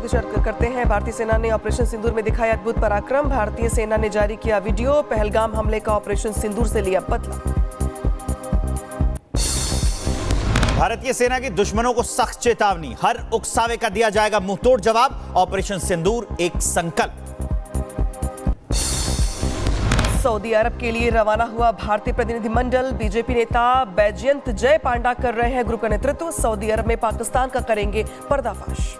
चर्चा करते हैं। भारतीय सेना ने ऑपरेशन सिंदूर में दिखाया अद्भुत पराक्रम। भारतीय सेना ने जारी किया वीडियो। पहलगाम हमले का ऑपरेशन सिंदूर से लिया बदला। भारतीय सेना की दुश्मनों को सख्त चेतावनी, हर उकसावे का दिया जाएगा मुंहतोड़ जवाब। ऑपरेशन सिंदूर एक संकल्प। सऊदी अरब के लिए रवाना हुआ भारतीय प्रतिनिधिमंडल। बीजेपी नेता बैजयंत जय पांडा कर रहे हैं ग्रुप का नेतृत्व। सऊदी अरब में पाकिस्तान का करेंगे पर्दाफाश।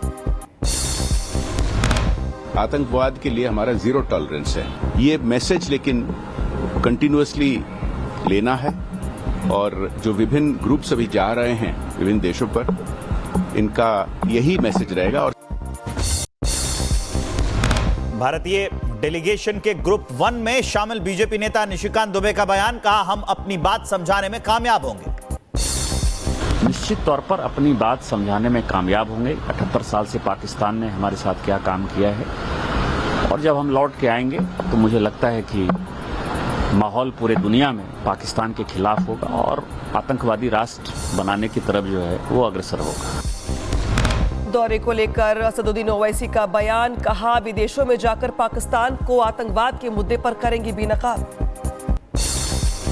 आतंकवाद के लिए हमारा जीरो टॉलरेंस है, ये मैसेज लेकिन कंटिन्यूअसली लेना है। और जो विभिन्न ग्रुप्स अभी जा रहे हैं विभिन्न देशों पर, इनका यही मैसेज रहेगा। और भारतीय डेलीगेशन के ग्रुप 1 में शामिल बीजेपी नेता निशिकांत दुबे का बयान, कहा हम अपनी बात समझाने में कामयाब होंगे। निश्चित तौर पर अपनी बात समझाने में कामयाब होंगे। 78 साल से पाकिस्तान ने हमारे साथ क्या काम किया है, और जब हम लौट के आएंगे तो मुझे लगता है कि माहौल पूरे दुनिया में पाकिस्तान के खिलाफ होगा और आतंकवादी राष्ट्र बनाने की तरफ जो है वो अग्रसर होगा। दौरे को लेकर असदुद्दीन ओवैसी का बयान, कहा विदेशों में जाकर पाकिस्तान को आतंकवाद के मुद्दे पर करेंगी बेनकाब।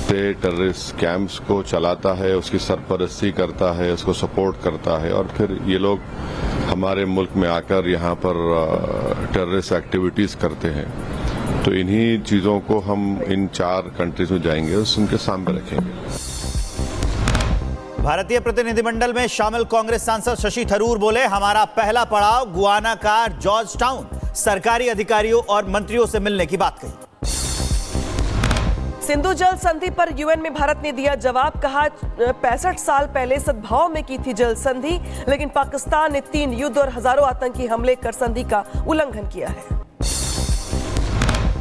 टेररिस्ट कैंप्स को चलाता है, उसकी सरपरस्ती करता है, उसको सपोर्ट करता है, और फिर ये लोग हमारे मुल्क में आकर यहाँ पर टेररिस्ट एक्टिविटीज करते हैं। तो इन्हीं चीजों को हम इन 4 कंट्रीज में जाएंगे, उनके सामने रखेंगे। भारतीय प्रतिनिधिमंडल में शामिल कांग्रेस सांसद शशि थरूर बोले, हमारा पहला पड़ाव गुआना का जॉर्ज टाउन। सरकारी अधिकारियों और मंत्रियों से मिलने की बात कही। सिंधु जल संधि पर यूएन में भारत ने दिया जवाब, कहा 65 साल पहले सद्भाव में की थी जल संधि, लेकिन पाकिस्तान ने 3 युद्ध और हजारों आतंकी हमले कर संधि का उल्लंघन किया है।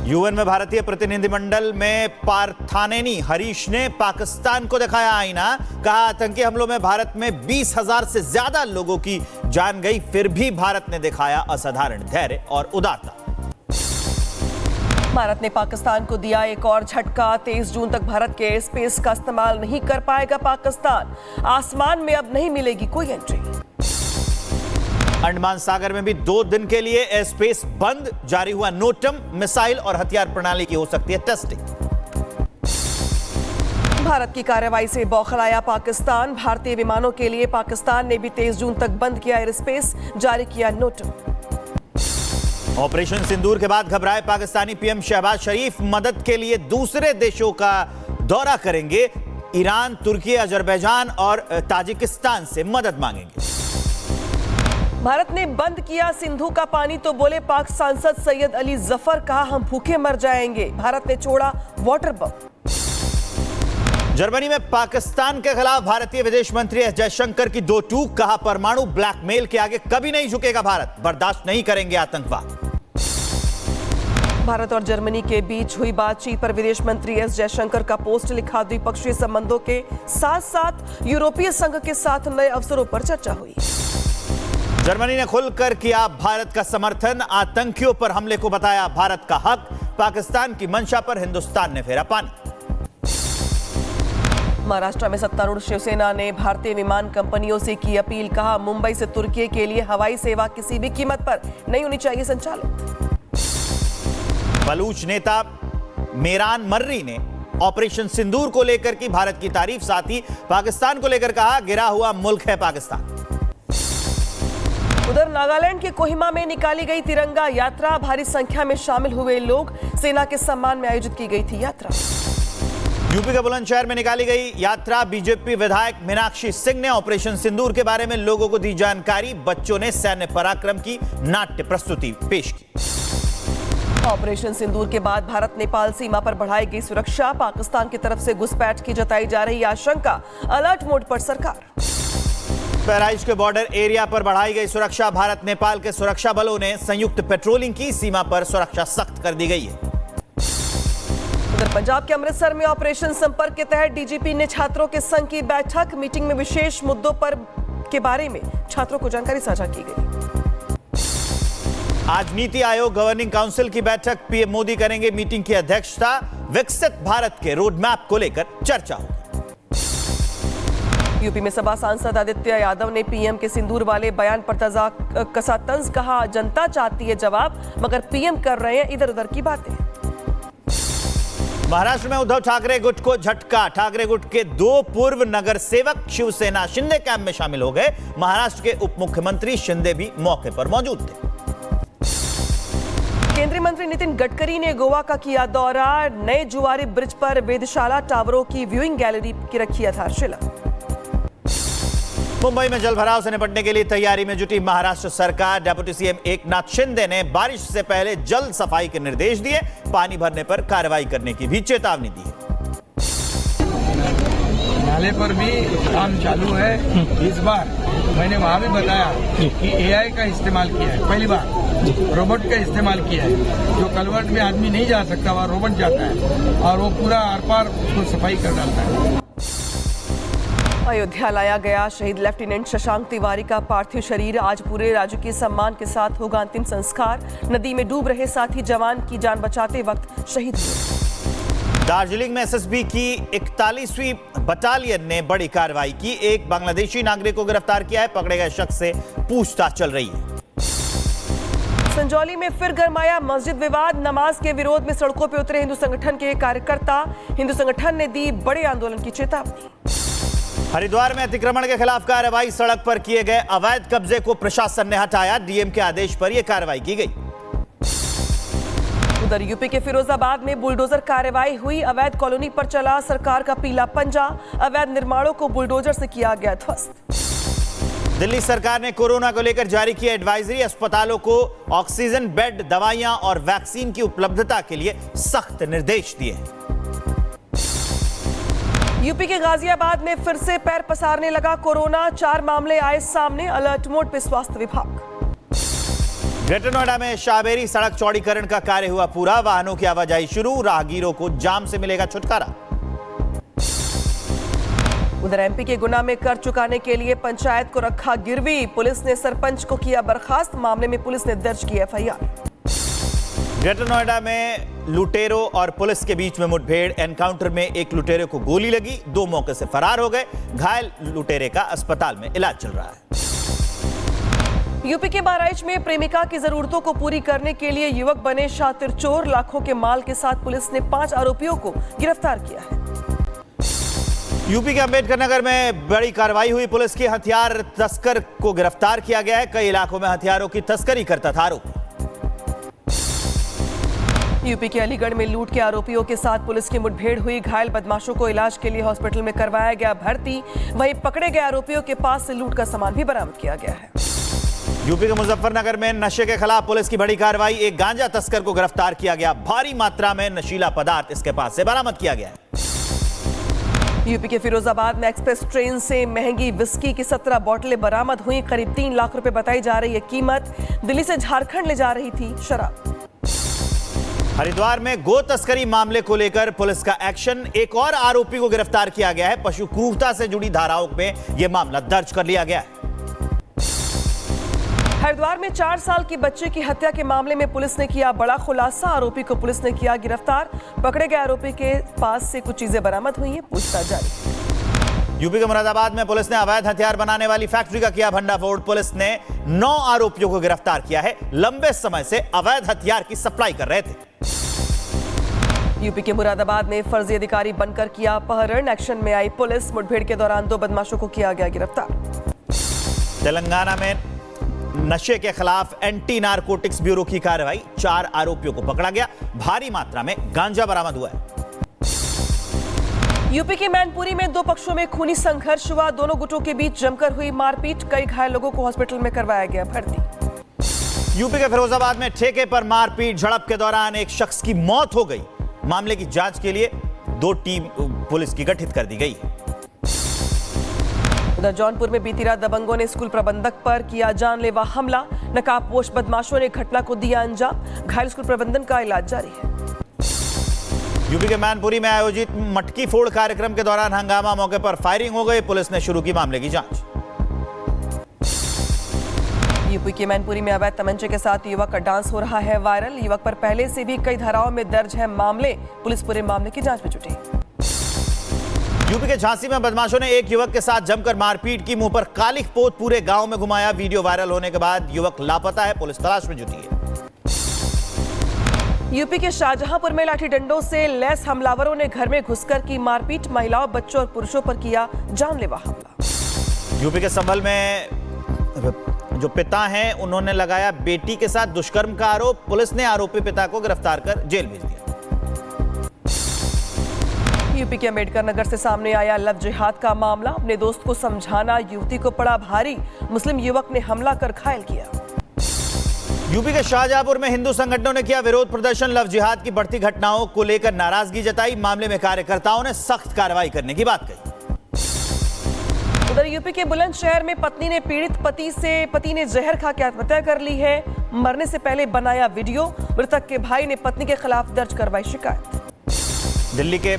यूएन में भारतीय प्रतिनिधिमंडल में पार्थानेनी हरीश ने पाकिस्तान को दिखाया आईना, कहा आतंकी हमलों में भारत में 20,000 से ज्यादा लोगों की जान गई, फिर भी भारत ने दिखाया असाधारण धैर्य और उदारता। भारत ने पाकिस्तान को दिया एक और झटका। 23 जून तक भारत के एयर स्पेस का इस्तेमाल नहीं कर पाएगा पाकिस्तान। आसमान में अब नहीं मिलेगी कोई एंट्री। अंडमान सागर में भी 2 दिन के लिए एयर स्पेस बंद। जारी हुआ नोटम, मिसाइल और हथियार प्रणाली की हो सकती है टेस्टिंग। भारत की कार्रवाई से बौखलाया पाकिस्तान। भारतीय विमानों के लिए पाकिस्तान ने भी 23 जून तक बंद किया एयर स्पेस, जारी किया नोटम। ऑपरेशन सिंदूर के बाद घबराए पाकिस्तानी पीएम शहबाज शरीफ मदद के लिए दूसरे देशों का दौरा करेंगे। ईरान, तुर्की, अजरबैजान और ताजिकिस्तान से मदद मांगेंगे। भारत ने बंद किया सिंधु का पानी तो बोले पाक सांसद सैयद अली जफर, कहा हम भूखे मर जाएंगे। भारत ने छोड़ा वाटर बम। जर्मनी में पाकिस्तान के खिलाफ भारतीय विदेश मंत्री एस जयशंकर की 2 टूक, कहा परमाणु ब्लैकमेल के आगे कभी नहीं झुकेगा भारत, बर्दाश्त नहीं करेंगे आतंकवाद। भारत और जर्मनी के बीच हुई बातचीत पर विदेश मंत्री एस जयशंकर का पोस्ट लिखा। द्विपक्षीय संबंधों के साथ साथ यूरोपीय संघ के साथ नए अवसरों पर चर्चा हुई। जर्मनी ने खुलकर किया भारत का समर्थन, आतंकियों पर हमले को बताया भारत का हक। पाकिस्तान की मंशा पर हिंदुस्तान ने फेरा पानी। महाराष्ट्र में सत्तारूढ़ शिवसेना ने भारतीय विमान कंपनियों से की अपील, कहा मुंबई से तुर्की के लिए हवाई सेवा किसी भी कीमत पर नहीं होनी चाहिए संचालित। बलूच नेता मेरान मर्री ने ऑपरेशन सिंदूर को लेकर की भारत की तारीफ, साथ ही पाकिस्तान को लेकर कहा गिरा हुआ मुल्क है पाकिस्तान। उधर नागालैंड के कोहिमा में निकाली गई तिरंगा यात्रा, भारी संख्या में शामिल हुए लोग। सेना के सम्मान में आयोजित की गई थी यात्रा। यूपी के बुलंदशहर में निकाली गई यात्रा। बीजेपी विधायक मीनाक्षी सिंह ने ऑपरेशन सिंदूर के बारे में लोगों को दी जानकारी। बच्चों ने सैन्य पराक्रम की नाट्य प्रस्तुति पेश की। ऑपरेशन सिंदूर के बाद भारत नेपाल सीमा पर बढ़ाई गई सुरक्षा। पाकिस्तान की तरफ से घुसपैठ की जताई जा रही आशंका, अलर्ट मोड पर सरकार। बहराइच के बॉर्डर एरिया पर बढ़ाई गई सुरक्षा। भारत नेपाल के सुरक्षा बलों ने संयुक्त पेट्रोलिंग की। सीमा पर सुरक्षा सख्त कर दी गई है। उधर पंजाब के अमृतसर में ऑपरेशन संपर्क के तहत डीजीपी ने छात्रों के संघ की बैठक। मीटिंग में विशेष मुद्दों पर के बारे में छात्रों को जानकारी साझा की गई। आज नीति आयोग गवर्निंग काउंसिल की बैठक, पीएम मोदी करेंगे मीटिंग की अध्यक्षता। विकसित भारत के रोड मैप को लेकर चर्चा होगी। यूपी में सपा सांसद आदित्य यादव ने पीएम के सिंदूर वाले बयान पर कसा तंज कहा, जनता चाहती है जवाब मगर पीएम कर रहे हैं इधर उधर की बातें। महाराष्ट्र में उद्धव ठाकरे गुट को झटका। ठाकरे गुट के 2 पूर्व नगर सेवक शिवसेना शिंदे कैंप में शामिल हो गए। महाराष्ट्र के उप मुख्यमंत्री शिंदे भी मौके पर मौजूद थे। केंद्रीय मंत्री नितिन गडकरी ने गोवा का किया दौरा। नए जुआरी ब्रिज पर वेधशाला टावरों की व्यूइंग गैलरी की रखी आधारशिला। मुंबई में जलभराव से निपटने के लिए तैयारी में जुटी महाराष्ट्र सरकार। डेप्यूटी सीएम एकनाथ शिंदे ने बारिश से पहले जल्द सफाई के निर्देश दिए। पानी भरने पर कार्रवाई करने की भी चेतावनी दी है। नाले पर भी काम चालू है। इस बार मैंने वहां भी बताया कि एआई का इस्तेमाल किया है, पहली बार रोबोट का इस्तेमाल किया है। जो कलवर्ट में आदमी नहीं जा सकता वहां रोबोट जाता है और वो पूरा आर पार उसको सफाई कर डालता है। अयोध्या लाया गया शहीद लेफ्टिनेंट शशांक तिवारी का पार्थिव शरीर। आज पूरे राजकीय सम्मान के साथ होगा अंतिम संस्कार। नदी में डूब रहे साथी जवान की जान बचाते वक्त शहीद हुए। दार्जिलिंग में एसएसबी की 41वीं बटालियन ने बड़ी कार्रवाई की। एक बांग्लादेशी नागरिक को गिरफ्तार किया है। पकड़े गए शख्स से पूछताछ चल रही है। संजौली में फिर गरमाया मस्जिद विवाद। नमाज के विरोध में सड़कों पर उतरे हिंदू संगठन के कार्यकर्ता। हिंदू संगठन ने दी बड़े आंदोलन की चेतावनी। हरिद्वार में अतिक्रमण के खिलाफ कार्रवाई। सड़क पर किए गए अवैध कब्जे को प्रशासन ने हटाया। डीएम के आदेश पर यह कार्रवाई की गई। उधर यूपी के फिरोजाबाद में बुलडोजर कार्रवाई हुई। अवैध कॉलोनी पर चला सरकार का पीला पंजा। अवैध निर्माणों को बुलडोजर से किया गया ध्वस्त। दिल्ली सरकार ने कोरोना को लेकर जारी की एडवाइजरी। अस्पतालों को ऑक्सीजन बेड, दवाइयां और वैक्सीन की उपलब्धता के लिए सख्त निर्देश दिए। यूपी के गाजियाबाद में फिर से पैर पसारने लगा कोरोना। 4 मामले आए सामने। अलर्ट मोड पे स्वास्थ्य विभाग। ग्रेटर नोएडा में शाहबेरी सड़क चौड़ीकरण का कार्य हुआ पूरा। वाहनों की आवाजाही शुरू। राहगीरों को जाम से मिलेगा छुटकारा। उधर एमपी के गुना में कर चुकाने के लिए पंचायत को रखा गिरवी। पुलिस ने सरपंच को किया बर्खास्त। मामले में पुलिस ने दर्ज की एफआईआर। ग्रेटर नोएडा में लुटेरों और पुलिस के बीच में मुठभेड़। एनकाउंटर में एक लुटेरे को गोली लगी। 2 मौके से फरार हो गए। घायल लुटेरे का अस्पताल में इलाज चल रहा है। यूपी के बहराइच में प्रेमिका की जरूरतों को पूरी करने के लिए युवक बने शातिर चोर। लाखों के माल के साथ पुलिस ने 5 आरोपियों को गिरफ्तार किया है। यूपी के अंबेडकर नगर में बड़ी कार्रवाई हुई। पुलिस की हथियार तस्कर को गिरफ्तार किया गया है। कई इलाकों में हथियारों की तस्करी करता था आरोपी। यूपी के अलीगढ़ में लूट के आरोपियों के साथ पुलिस की मुठभेड़ हुई। घायल बदमाशों को इलाज के लिए हॉस्पिटल में करवाया गया भर्ती। वहीं पकड़े गए आरोपियों के पास से लूट का सामान भी बरामद किया गया है। यूपी के मुजफ्फरनगर में नशे के खिलाफ पुलिस की बड़ी कार्रवाई। एक गांजा तस्कर को गिरफ्तार किया गया। भारी मात्रा में नशीला पदार्थ इसके पास से बरामद किया गया है। यूपी के फिरोजाबाद में एक्सप्रेस ट्रेन से महंगी विस्की की 17 बोतलें बरामद हुई। करीब 3 लाख रुपए बताई जा रही है कीमत। दिल्ली से झारखंड ले जा रही थी शराब। हरिद्वार में गो तस्करी मामले को लेकर पुलिस का एक्शन। एक और आरोपी को गिरफ्तार किया गया है। पशु क्रूरता से जुड़ी धाराओं में यह मामला दर्ज कर लिया गया है। हरिद्वार में 4 साल की बच्चे की हत्या के मामले में पुलिस ने किया बड़ा खुलासा। आरोपी को पुलिस ने किया गिरफ्तार। पकड़े गए आरोपी के पास से कुछ चीजें बरामद हुई हैं। पूछताछ जारी। यूपी के मुरादाबाद में पुलिस ने अवैध हथियार बनाने वाली फैक्ट्री का किया भंडाफोड़। पुलिस ने 9 आरोपियों को गिरफ्तार किया है। लंबे समय से अवैध हथियार की सप्लाई कर रहे थे। यूपी के मुरादाबाद में फर्जी अधिकारी बनकर किया अपहरण। एक्शन में आई पुलिस। मुठभेड़ के दौरान 2 बदमाशों को किया गया गिरफ्तार। तेलंगाना में नशे के खिलाफ एंटी नारकोटिक्स ब्यूरो की कार्रवाई। 4 आरोपियों को पकड़ा गया। भारी मात्रा में गांजा बरामद हुआ है। यूपी के मैनपुरी में 2 पक्षों में खूनी संघर्ष हुआ। दोनों गुटों के बीच जमकर हुई मारपीट। कई घायल लोगों को हॉस्पिटल में करवाया गया भर्ती। यूपी के फिरोजाबाद में ठेके पर मारपीट। झड़प के दौरान एक शख्स की मौत हो गई। मामले की जांच के लिए 2 टीम पुलिस की गठित कर दी गई। उधर जौनपुर में बीती रात दबंगों ने स्कूल प्रबंधक पर किया जानलेवा हमला। नकाबपोश बदमाशों ने घटना को दिया अंजाम। घायल स्कूल प्रबंधन का इलाज जारी है। यूपी के मैनपुरी में आयोजित मटकी फोड़ कार्यक्रम के दौरान हंगामा। मौके पर फायरिंग हो गई। पुलिस ने शुरू की मामले की जांच। यूपी के मैनपुरी में अवैध तमंचे के साथ युवक का डांस हो रहा है वायरल। युवक पर पहले से भी कई धाराओं में दर्ज है मामले। पुलिस पूरे मामले की जांच में जुटी। यूपी के झांसी में बदमाशों ने एक युवक के साथ जमकर मारपीट की, मुंह पर कालिख पोत पूरे गांव में घुमाया। वीडियो वायरल होने के बाद युवक लापता है, पुलिस तलाश में जुटी है। यूपी के शाहजहांपुर में लाठी डंडों से लैस हमलावरों ने घर में घुसकर की मारपीट, महिलाओं, बच्चों और पुरुषों पर किया जानलेवा हमला। यूपी के संभल में जो पिता हैं उन्होंने लगाया बेटी के साथ दुष्कर्म का आरोप, पुलिस ने आरोपी पिता को गिरफ्तार कर जेल भेज दिया। यूपी के अम्बेडकर नगर से सामने आया लव जिहाद का मामला, अपने दोस्त को समझाना युवती को पड़ा भारी, मुस्लिम युवक ने हमला कर घायल किया। यूपी के शाहजहांपुर में हिंदू संगठनों ने किया विरोध प्रदर्शन, लव जिहाद की बढ़ती घटनाओं को लेकर नाराजगी जताई। मामले में कार्यकर्ताओं ने सख्त कार्रवाई करने की बात कही। उधर यूपी के बुलंदशहर में पत्नी ने पीड़ित पति ने जहर खा के आत्महत्या कर ली है। मरने से पहले बनाया वीडियो, मृतक के भाई ने पत्नी के खिलाफ दर्ज करवाई शिकायत। दिल्ली के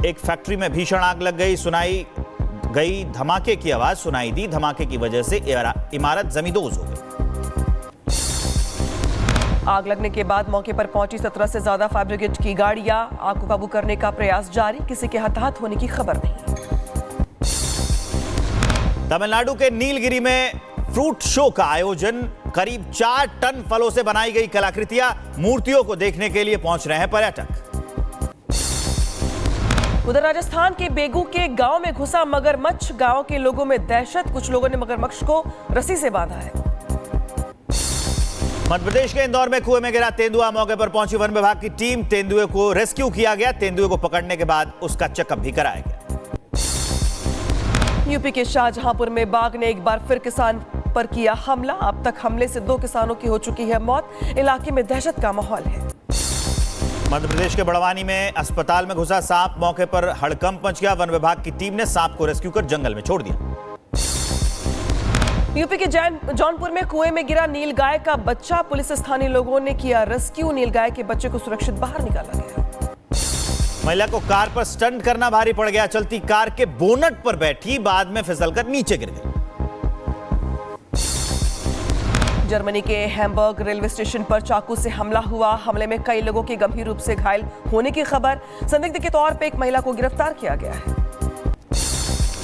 एक फैक्ट्री में भीषण आग लग गई, सुनाई गई धमाके की आवाज सुनाई दी। धमाके की वजह से इमारत जमींदोज हो गई। आग लगने के बाद मौके पर पहुंची 17 से ज्यादा फायर ब्रिगेड की गाड़ियां, आग को काबू करने का प्रयास जारी, किसी के हताहत होने की खबर नहीं। तमिलनाडु के नीलगिरी में फ्रूट शो का आयोजन, करीब 4 टन फलों से बनाई गई कलाकृतियां, मूर्तियों को देखने के लिए पहुंच रहे हैं पर्यटक। उधर राजस्थान के बेगू के गांव में घुसा मगरमच्छ, गांव के लोगों में दहशत, कुछ लोगों ने मगरमच्छ को रस्सी से बांधा है। मध्य प्रदेश के इंदौर में कुएं में गिरा तेंदुआ, मौके पर पहुंची वन विभाग की टीम, तेंदुए को रेस्क्यू किया गया। तेंदुए को पकड़ने के बाद उसका चेकअप भी कराया गया। यूपी के शाहजहांपुर में बाघ ने एक बार फिर किसान पर किया हमला, अब तक हमले से 2 किसानों की हो चुकी है मौत, इलाके में दहशत का माहौल है। मध्य प्रदेश के बड़वानी में अस्पताल में घुसा सांप, मौके पर हड़कंप मच गया। वन विभाग की टीम ने सांप को रेस्क्यू कर जंगल में छोड़ दिया। यूपी के जौनपुर में कुएं में गिरा नीलगाय का बच्चा, पुलिस स्थानीय लोगों ने किया रेस्क्यू, नीलगाय के बच्चे को सुरक्षित बाहर निकाला गया। महिला को कार पर स्टंट करना भारी पड़ गया, चलती कार के बोनट पर बैठी, बाद में फिसलकर नीचे गिर गई। जर्मनी के हैम्बर्ग रेलवे स्टेशन पर चाकू से हमला हुआ, हमले में कई लोगों के गंभीर रूप से घायल होने की खबर, संदिग्ध के तौर पर एक महिला को गिरफ्तार किया गया है।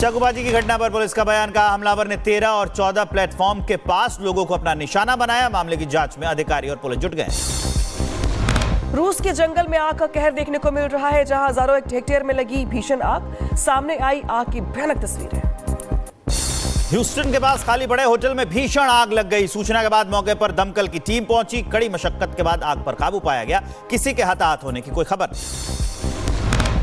चाकूबाजी की घटना पर पुलिस का बयान, कहा हमलावर ने 13 और 14 प्लेटफॉर्म के पास लोगों को अपना निशाना बनाया। मामले की जांच में अधिकारी और पुलिस जुट गए। रूस के जंगल में आग का कहर देखने को मिल रहा है, जहां हजारों हेक्टेयर में लगी भीषण आग, सामने आई आग की भयानक तस्वीरें। ह्यूस्टन के पास खाली पड़े होटल में भीषण आग लग गई, सूचना के बाद मौके पर दमकल की टीम पहुंची, कड़ी मशक्कत के बाद आग पर काबू पाया गया, किसी के हताहत होने की कोई खबर नहीं।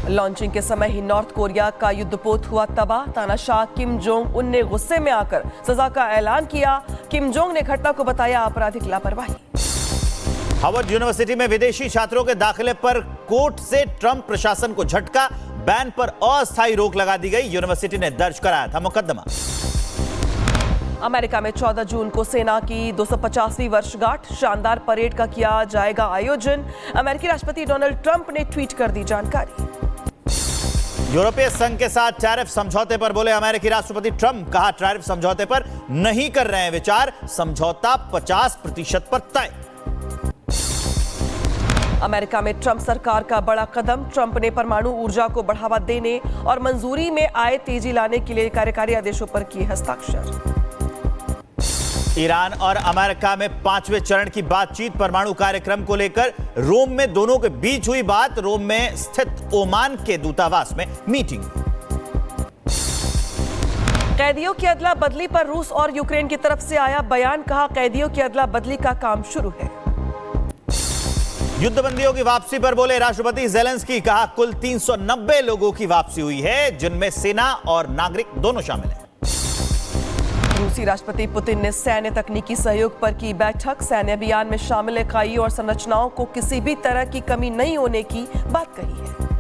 लॉन्चिंग के समय ही नॉर्थ कोरिया का युद्धपोत हुआ तबाह, तानाशाह किम जोंग उन ने गुस्से में आकर सजा का ऐलान किया। किम जोंग ने घटना को बताया आपराधिक लापरवाही। हार्वर्ड यूनिवर्सिटी में विदेशी छात्रों के दाखिले पर कोर्ट से ट्रंप प्रशासन को झटका, बैन पर अस्थायी रोक लगा दी गई, यूनिवर्सिटी ने दर्ज कराया था मुकदमा। अमेरिका में 14 जून को सेना की 250वीं वर्षगांठ, शानदार परेड का किया जाएगा आयोजन, अमेरिकी राष्ट्रपति डोनाल्ड ट्रंप ने ट्वीट कर दी जानकारी। यूरोपीय संघ के साथ टैरिफ समझौते पर बोले अमेरिकी राष्ट्रपति ट्रंप, कहा टैरिफ समझौते पर नहीं कर रहे हैं विचार, समझौता 50% पर तय। अमेरिका में ट्रंप सरकार का बड़ा कदम, ट्रंप ने परमाणु ऊर्जा को बढ़ावा देने और मंजूरी में आए तेजी लाने के लिए कार्यकारी आदेशों पर किए हस्ताक्षर। ईरान और अमेरिका में 5वें चरण की बातचीत, परमाणु कार्यक्रम को लेकर रोम में दोनों के बीच हुई बात, रोम में स्थित ओमान के दूतावास में मीटिंग। कैदियों की अदला बदली पर रूस और यूक्रेन की तरफ से आया बयान, कहा कैदियों की अदला बदली का काम शुरू है। युद्धबंदियों की वापसी पर बोले राष्ट्रपति ज़ेलेंस्की, कहा कुल 390 लोगों की वापसी हुई है, जिनमें सेना और नागरिक दोनों शामिल हैं। रूसी राष्ट्रपति पुतिन ने सैन्य तकनीकी सहयोग पर की बैठक, सैन्य अभियान में शामिल इकाई और संरचनाओं को किसी भी तरह की कमी नहीं होने की बात कही है।